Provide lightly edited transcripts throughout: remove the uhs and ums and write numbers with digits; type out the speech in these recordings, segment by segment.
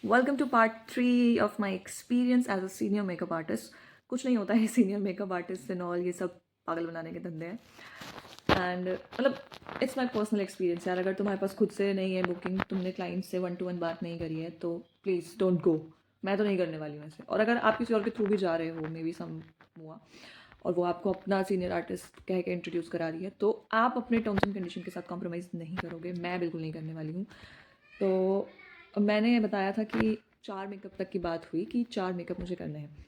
Welcome to part 3 of my experience as a senior makeup artist. कुछ नहीं होता है senior makeup artist and all, ये सब पागल बनाने के धंधे हैं। एंड मतलब इट्स माई पर्सनल एक्सपीरियंस यार। अगर तुम्हारे पास खुद से नहीं है बुकिंग, तुमने क्लाइंट से 1 to 1 बात नहीं करी है तो प्लीज़ डोंट गो। मैं तो नहीं करने वाली हूँ ऐसे। और अगर आप किसी और के थ्रू भी जा रहे हो, मे बी सम हुआ और वो आपको अपना सीनियर आर्टिस्ट कह के इंट्रोड्यूस करा रही है, तो आप अपने टर्म्स एंड कंडीशन के साथ कॉम्प्रोमाइज़ नहीं करोगे। मैं बिल्कुल नहीं करने वाली हूँ। तो मैंने बताया था कि 4 मेकअप तक की बात हुई कि 4 मेकअप मुझे करने हैं।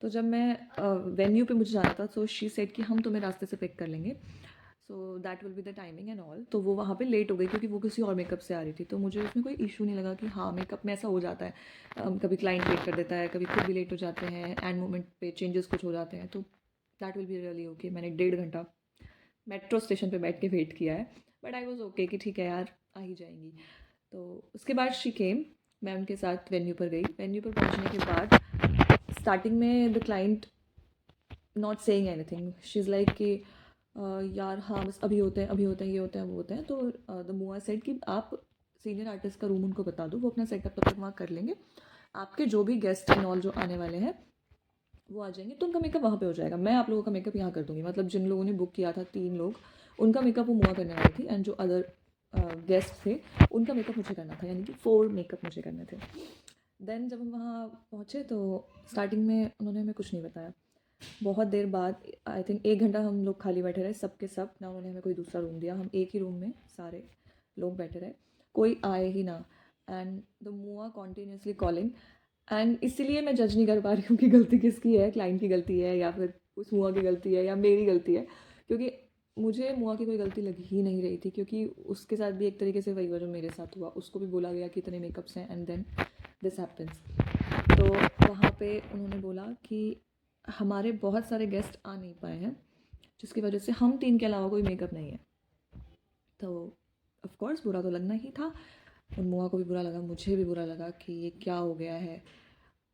तो जब मैं वेन्यू पे मुझे जाना था, सो शी सेड कि हम तुम्हें रास्ते से पिक कर लेंगे, so that will be the timing and all. तो वो वहाँ पे लेट हो गई क्योंकि वो किसी और मेकअप से आ रही थी। तो मुझे उसमें कोई इशू नहीं लगा कि हाँ, मेकअप में ऐसा हो जाता है। कभी क्लाइंट वेट कर देता है, कभी खुद भी लेट हो जाते हैं, एंड मोमेंट पे चेंजेस कुछ हो जाते हैं, तो that will be really okay. मैंने 1.5 घंटा मेट्रो स्टेशन पे बैठ के वेट किया है, बट आई वॉज ओके कि ठीक है यार, आ ही जाएंगी। तो उसके बाद शी केम। मैं उनके साथ वेन्यू पर गई। वेन्यू पर पहुंचने के बाद स्टार्टिंग में the client not saying anything, she is like कि यार हाँ बस अभी होते हैं, अभी होते हैं, ये होते हैं, वो होते हैं। तो द मुआ सेड कि आप सीनियर आर्टिस्ट का रूम उनको बता दो, वो अपना सेटअप तब तक वहाँ कर लेंगे। आपके जो भी गेस्ट एंड ऑल जो आने वाले हैं वो आ जाएंगे, तो उनका मेकअप वहाँ पे हो जाएगा। मैं आप लोगों का मेकअप यहाँ कर दूँगी। मतलब जिन लोगों ने बुक किया था 3 लोग, उनका मेकअप वो मुआ करने वाली थी, एंड जो अदर गेस्ट थे उनका मेकअप मुझे करना था, यानी कि 4 मेकअप मुझे करने थे। देन जब हम वहाँ पहुँचे तो स्टार्टिंग में उन्होंने हमें कुछ नहीं बताया। बहुत देर बाद, आई थिंक 1 घंटा हम लोग खाली बैठे रहे, सब के सब। ना उन्होंने हमें कोई दूसरा रूम दिया, हम एक ही रूम में सारे लोग बैठे रहे, कोई आए ही ना। एंड द मुआ कॉन्टीन्यूसली कॉलिंग। एंड इसीलिए मैं जज नहीं कर पा रही हूँ कि गलती किसकी है, क्लाइंट की गलती है या फिर उस मुआ की गलती है या मेरी गलती है, क्योंकि मुझे मुआ की कोई गलती लग ही नहीं रही थी। क्योंकि उसके साथ भी एक तरीके से वही हुआ जो मेरे साथ हुआ। उसको भी बोला गया कि इतने मेकअप्स हैं एंड देन दिस हैपन्स। तो वहाँ पे उन्होंने बोला कि हमारे बहुत सारे गेस्ट आ नहीं पाए हैं, जिसकी वजह से हम 3 के अलावा कोई मेकअप नहीं है। तो ऑफ कोर्स बुरा तो लगना ही था। उन मुआ को भी बुरा लगा, मुझे भी बुरा लगा कि ये क्या हो गया है।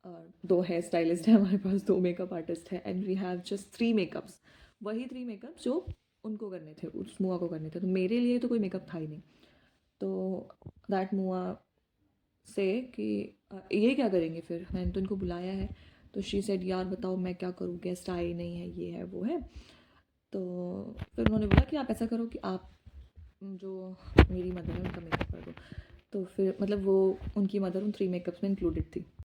2 हेयर स्टाइलिस्ट है हमारे पास, 2 मेकअप आर्टिस्ट है, and we have just 3 makeups. वही 3 मेकअप जो उनको करने थे, उस मुआ को करने थे। तो मेरे लिए तो कोई मेकअप था ही नहीं। तो दैट मुआ से कि ये क्या करेंगे फिर, मैंने तो इनको बुलाया है। तो शी सेड यार बताओ मैं क्या करूँ, गेस्ट आए नहीं है, ये है वो है। तो फिर उन्होंने बोला कि आप ऐसा करो कि आप जो मेरी मदर है उनका मेकअप कर दो। तो फिर मतलब वो उनकी मदर उन 3 मेकअप्स में इंक्लूडेड थी।